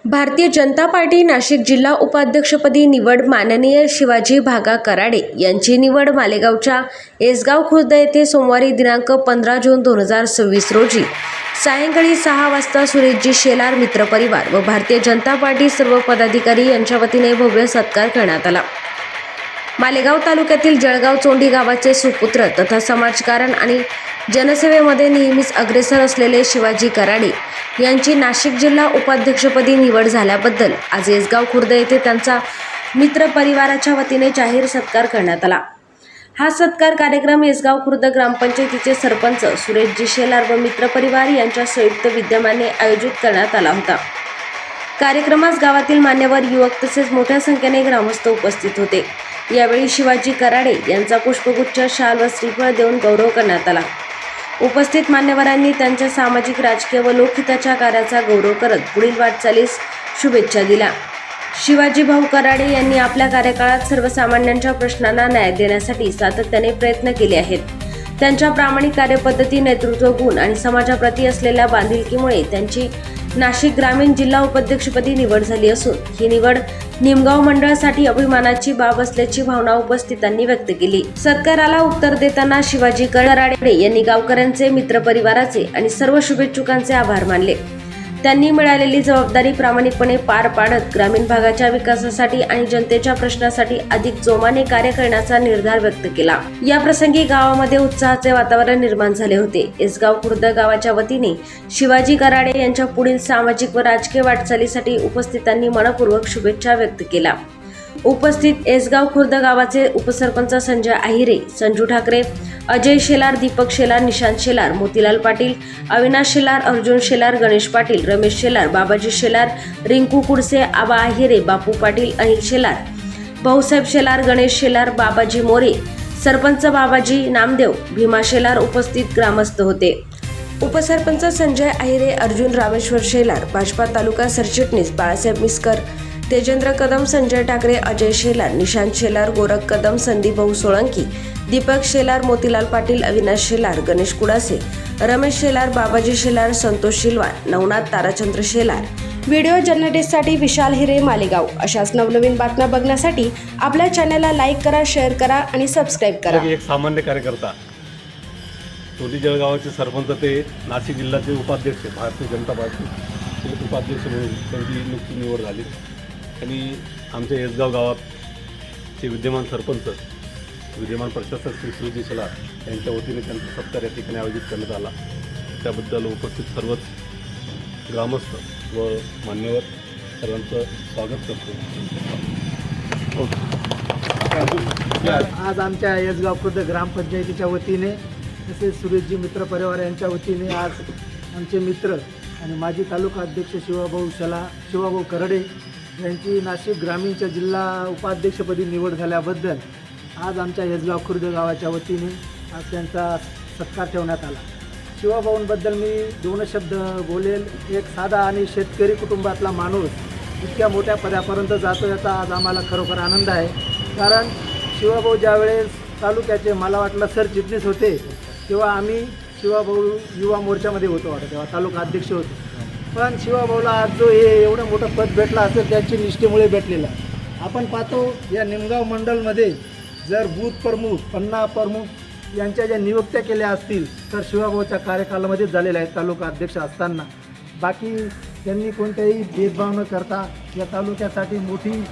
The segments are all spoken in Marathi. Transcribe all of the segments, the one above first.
भारतीय जनता पार्टी नाशिक जिल्हा उपाध्यक्षपदी निवड माननीय शिवाजी भागा कराडे यांची निवड मालेगावच्या येसगाव खुर्द येथे सोमवारी दिनांक 15 जून 2026 रोजी सायंकाळी 6 वाजता सुरेशजी शेलार मित्रपरिवार व भारतीय जनता पार्टी सर्व पदाधिकारी यांच्या वतीने भव्य सत्कार करण्यात आला। मालेगाव तालुक्यातील जळगाव चोंडी गावाचे सुपुत्र तथा समाजकारण आणि जनसेवेमध्ये नेहमीच अग्रेसर असलेले शिवाजी कराडे यांची नाशिक जिल्हा उपाध्यक्षपदी निवड झाल्याबद्दल आज येसगाव खुर्द येथे त्यांचा मित्र परिवाराच्या वतीने जाहीर सत्कार करण्यात आला। हा सत्कार कार्यक्रम येसगाव खुर्द ग्रामपंचायतीचे सरपंच सुरेशजी शेलार व मित्र परिवार यांच्या संयुक्त विद्यमाने आयोजित करण्यात आला होता। कार्यक्रमास गावातील मान्यवर युवक तसेच मोठ्या संख्येने ग्रामस्थ उपस्थित होते। यावेळी शिवाजी कराडे यांचा पुष्पगुच्छ, शाल व श्रीफळ देऊन गौरव करण्यात आला। उपस्थित मान्यवरांनी त्यांच्या सामाजिक, राजकीय व लोकहिताच्या कार्याचा गौरव करत पुढील वाटचालीस शुभेच्छा दिल्या। शिवाजी भाऊ कराडे यांनी आपल्या कार्यकाळात सर्वसामान्यांच्या प्रश्नांना न्याय देण्यासाठी सातत्याने प्रयत्न केले आहेत। त्यांच्या प्रामाणिक कार्यपद्धती, नेतृत्व गुण आणि समाजाप्रती असलेल्या बांधिलकीमुळे त्यांची नाशिक ग्रामीण जिल्हा उपाध्यक्षपदी निवड झाली असून ही निवड निमगाव मंडळासाठी अभिमानाची बाब असल्याची भावना उपस्थितांनी व्यक्त केली। सत्काराला उत्तर देताना शिवाजी कराडे यांनी गावकऱ्यांचे, मित्रपरिवाराचे आणि सर्व शुभेच्छुकांचे आभार मानले। त्यांनी मिळालेली जबाबदारी प्रामाणिकपणे पार पाडत ग्रामीण भागाच्या विकासासाठी आणि जनतेच्या प्रश्नासाठी अधिक जोमाने कार्य करण्याचा निर्धार व्यक्त केला। या प्रसंगी गावामध्ये उत्साहाचे वातावरण निर्माण झाले होते। येसगाव खुर्द गावाच्या वतीने शिवाजी कराडे यांच्या पुढील सामाजिक व राजकीय वाटचालीसाठी उपस्थितांनी मनपूर्वक शुभेच्छा व्यक्त केल्या। उपस्थित येसगाव खुर्द गावाचे उपसरपंच संजय आहिरे, संजू ठाकरे, अजय शेलार, दीपक शेलार, निशांत शेलार, मोतीलाल पाटील, अविनाश शेलार, अर्जुन शेलार, गणेश पाटील, रमेश शेलार, बाबाजी शेलार, रिंकू कुडसे, आबा आहिरे, बापू पाटील, अनिल शेलार, भाऊसाहेब शेलार, गणेश शेलार, बाबाजी मोरे, सरपंच बाबाजी नामदेव, भीमा शेलार उपस्थित ग्रामस्थ होते। उपसरपंच संजय आहिरे, अर्जुन रामेश्वर शेलार, भाजपा तालुका सरचिटणीस बाळासाहेब मिस्कर, तेजेंद्र कदम, संजय ठाकरे, अजय शेलार, निशांत शेलार, गोरख कदम, संदीप भाऊ सोळंकी, दीपक शेलार, मोतीलाल पाटील, अविनाश शेलार, गणेश कुडासे, रमेश शेलार, बाबाजी शेलार, संतोष शिलवार, नवनाथ ताराचंद्र शेलार। व्हिडिओ जर्नलिस्टसाठी विशाल हिरे, मालेगाव। अशाच नवनवीन बातम्या बघण्यासाठी आपल्या चॅनलला लाईक करा, शेअर करा आणि सबस्क्राईब करा। एक सामान्य कार्यकर्ता, चोंडी जळगावचे सरपंच ते नाशिक जिल्ह्याचे उपाध्यक्ष, भारतीय जनता पार्टी उपाध्यक्ष म्हणून त्यांची नुकती निवड झाली आणि आमच्या येसगाव गावाचे विद्यमान सरपंच, विद्यमान प्रशासक श्री सुरेशजी शेलार यांच्या वतीने त्यांचा सत्कार या ठिकाणी आयोजित करण्यात आला। त्याबद्दल उपस्थित सर्वच ग्रामस्थ व मान्यवर सर्वांचं स्वागत करतो। आज आमच्या येसगाव खुर्द ग्रामपंचायतीच्या वतीने तसेच सुरेशजी मित्र परिवार यांच्या वतीने आज आमचे मित्र आणि माजी तालुका अध्यक्ष शिवाभाऊ कराडे यांची नाशिक ग्रामीणच्या जिल्हा उपाध्यक्षपदी निवड झाल्याबद्दल आज आमच्या येसगाव खुर्द गावाच्या वतीने आज त्यांचा सत्कार ठेवण्यात आला। शिवाभाऊंबद्दल मी 2 शब्द बोलेल। एक साधा आणि शेतकरी कुटुंबातला माणूस इतक्या मोठ्या पदापर्यंत जातो याचा आज आम्हाला खरोखर आनंद आहे। कारण शिवाभाऊ ज्यावेळेस तालुक्याचे मला वाटलं सरचिटणीस होते तेव्हा आम्ही शिवाभाऊ युवा मोर्चामध्ये होतो वाटतं, तेव्हा तालुका अध्यक्ष होते। पण शिवाभाऊला आज जो हे एवढं मोठं पद भेटलं असेल त्यांची निष्ठेमुळे भेटलेलं आहे। आपण पाहतो या निमगाव मंडलमध्ये जर बूथ प्रमुख, पन्ना प्रमुख यांच्या ज्या नियुक्त्या केल्या असतील तर शिवाभाऊच्या कार्यकालामध्येच झालेल्या आहेत तालुका अध्यक्ष असताना। बाकी त्यांनी कोणत्याही भेदभाव न करता या तालुक्यासाठी मोठी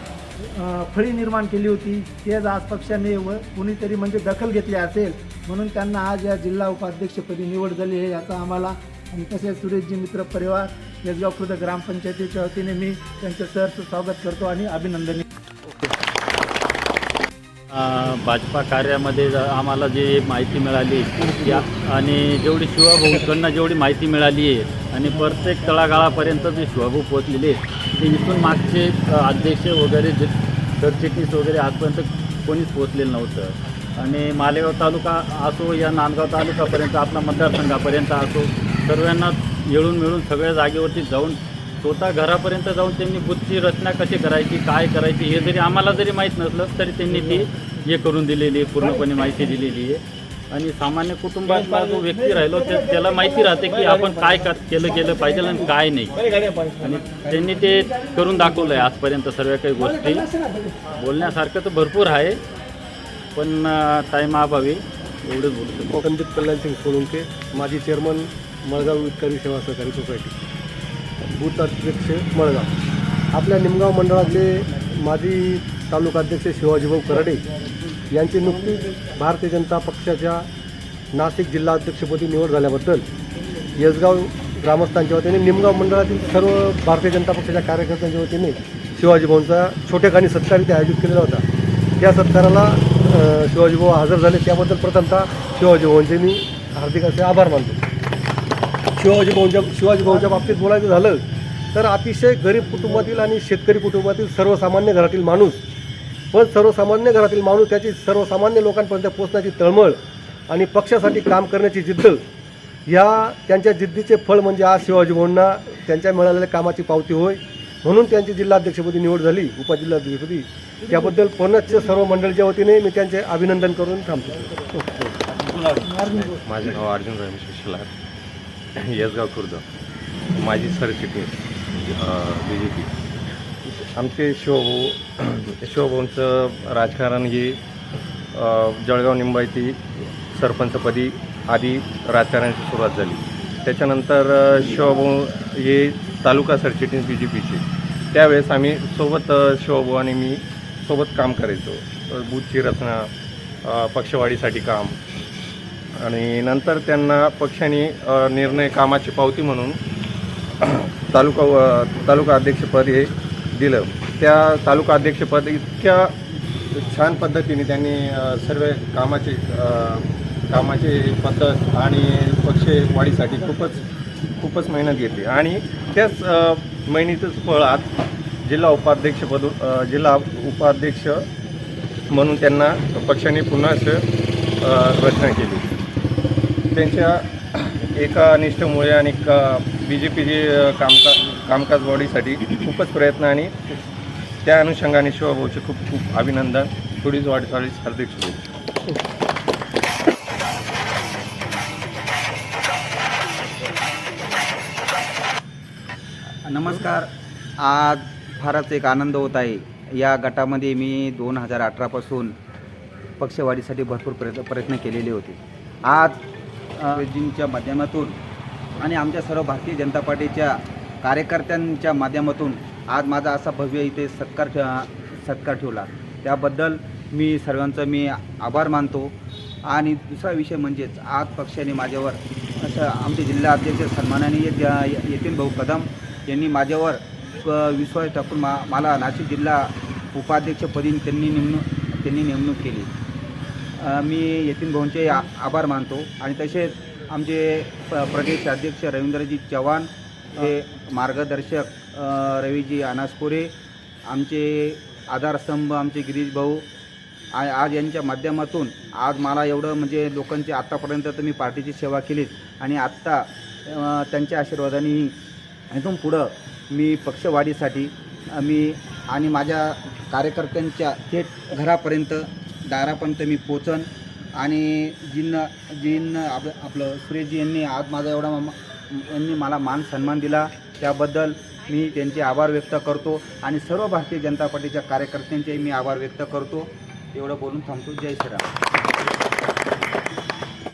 फळी निर्माण केली होती। तेच आज पक्षाने व कोणीतरी म्हणजे दखल घेतली असेल म्हणून त्यांना आज या जिल्हा उपाध्यक्षपदी निवड झाली आहे याचा आम्हाला आणि तसेच सुरेशजी मित्र परिवार येसगाव खुर्द ग्रामपंचायतीच्या वतीने मी त्यांचं सहर्ष स्वागत करतो आणि अभिनंदन। भाजपा कार्यामध्ये आम्हाला जे माहिती मिळाली त्या आणि जेवढी शिवाभाऊकडनं जेवढी माहिती मिळाली आहे आणि प्रत्येक तळागाळापर्यंत जे शिवाभाऊ पोहोचलेले ते इथून मागचे अध्यक्ष वगैरे जे सरचिटणीस वगैरे आजपर्यंत कोणीच पोहोचलेलं नव्हतं। आणि मालेगाव तालुका असो या नांदगाव तालुकापर्यंत आपला मतदारसंघापर्यंत असो सर्वांना येळून मिळून सगळ्या जागेवरती जाऊन स्वतः घरापर्यंत जाऊन त्यांनी बूथची रचना कशी करायची, काय करायची हे जरी आम्हाला जरी माहीत नसलं तरी त्यांनी ती हे करून दिलेली आहे, पूर्णपणे माहिती दिलेली आहे। आणि सामान्य कुटुंबातला जो व्यक्ती राहिलो त्याला माहिती राहते की आपण काय केलं पाहिजे आणि काय नाही. आणि त्यांनी ते करून दाखवलं आहे आजपर्यंत सर्व काही गोष्टी. बोलण्यासारखं तर भरपूर आहे, पण टाईमाअभावी एवढंच बोलतो. कोकणदीप कल्याणसिंग सोळंके, माजी चेअरमन मळगाव वित्तकारी सेवा सहकारी सोसायटी, बूथ अध्यक्ष मळगाव. आपल्या निमगाव मंडळातले माजी तालुका अध्यक्ष शिवाजीभाऊ कराडे यांची नुकतीच भारतीय जनता पक्षाच्या नाशिक जिल्हा अध्यक्षपदी निवड झाल्याबद्दल येसगाव ग्रामस्थांच्या वतीने, निमगाव मंडळातील सर्व भारतीय जनता पक्षाच्या कार्यकर्त्यांच्या वतीने शिवाजीभाऊंचा छोटेखानी सत्कार इथे आयोजित केलेला होता. त्या सत्काराला शिवाजीभाऊ हजर झाले, त्याबद्दल प्रथमतः शिवाजीभाऊंचे मी हार्दिक असे आभार मानतो. शिवाजीभाऊंच्या बाबतीत बोलायचं झालं तर अतिशय गरीब कुटुंबातील आणि शेतकरी कुटुंबातील सर्वसामान्य घरातील माणूस, पण सर्वसामान्य घरातील माणूस त्याची सर्वसामान्य लोकांपर्यंत पोहोचण्याची तळमळ आणि पक्षासाठी काम करण्याची जिद्द, ह्या त्यांच्या जिद्दीचे फळ म्हणजे आज शिवाजीभाऊंना त्यांच्या मिळालेल्या कामाची पावती होय. म्हणून त्यांची जिल्हाध्यक्षपदी निवड झाली, उपजिल्हाध्यक्षपदी. त्याबद्दल पुनश्च सर्व मंडळीच्या वतीने मी त्यांचे अभिनंदन करून थांबतो. माझे नाव अर्जुन रमेश शेलार, येसगाव खुर्द, माजी सरचिटणीस BJP. आमचे शिवभाऊंचं राजकारण हे जळगाव निंबायती सरपंचपदी आधी राजकारणाची सुरुवात झाली. त्याच्यानंतर शिवभाऊ हे तालुका सरचिटणीस BJPचे. त्यावेळेस आम्ही सोबत शिवभाऊ आणि मी सोबत काम करायचो. बूथची रचना, पक्षवाढीसाठी काम, आणि नंतर त्यांना पक्षाने निर्णय कामाची पावती म्हणून तालुका अध्यक्षपद हे दिलं. त्या तालुका अध्यक्षपद इतक्या छान पद्धतीने त्यांनी सर्व कामाचे पद्धत आणि पक्षवाढीसाठी खूपच मेहनत घेतली. आणि त्याच मेहनतीचं फळ आज जिल्हा उपाध्यक्ष म्हणून त्यांना पक्षाने पुन्हा रचना केली. त्यांच्या एका निष्ठेमुळे आणि BJPची कामकाज वाढीसाठी खूपच प्रयत्न, आणि त्या अनुषंगाने शिवभाऊचे खूप अभिनंदन. थोडीच वाटचालीस हार्दिक शुभेच्छा. नमस्कार. आज फारच एक आनंद होत आहे. या गटामध्ये मी 2018पासून पक्षवाढीसाठी भरपूर प्रयत्न केलेले होते. आज जींच्या माध्यमातून आणि आमच्या सर्व भारतीय जनता पार्टीच्या कार्यकर्त्यांच्या माध्यमातून आज माझा असा भव्य इथे सत्कार ठेवला. त्याबद्दल मी सर्वांचा आभार मानतो. आणि दुसरा विषय म्हणजेच आज पक्षाने माझ्यावर असं आमचे जिल्हा अध्यक्ष सन्माननीय यतीन भाऊ कदम यांनी माझ्यावर विश्वास टाकून मला नाशिक जिल्हा उपाध्यक्षपदी त्यांनी नेमणूक केली. मी यतीन भाऊंचे आभार मानतो. आणि तसेच आमचे प्रदेश अध्यक्ष रवींद्रजी चव्हाण, हे मार्गदर्शक रवीजी अनासपुरे, आमचे आधारस्तंभ आमचे गिरीश भाऊ, आज यांच्या माध्यमातून आज मला एवढं म्हणजे लोकांचे आत्तापर्यंत तर मी पार्टीची सेवा केलीच, आणि आत्ता त्यांच्या आशीर्वादाने इथून पुढं मी पक्षवाढीसाठी आणि माझ्या कार्यकर्त्यांच्या थेट घरापर्यंत दारापर्यंत मी पोचन. आणि आपलं सुरेशजी यांनी आज माझा यांनी मला मान सन्मान दिला, त्याबद्दल मी त्यांचे आभार व्यक्त करतो. आणि सर्व भारतीय जनता पार्टीच्या कार्यकर्त्यांचे मी आभार व्यक्त करतो. एवढं बोलून थांबतो. जय श्रीराम.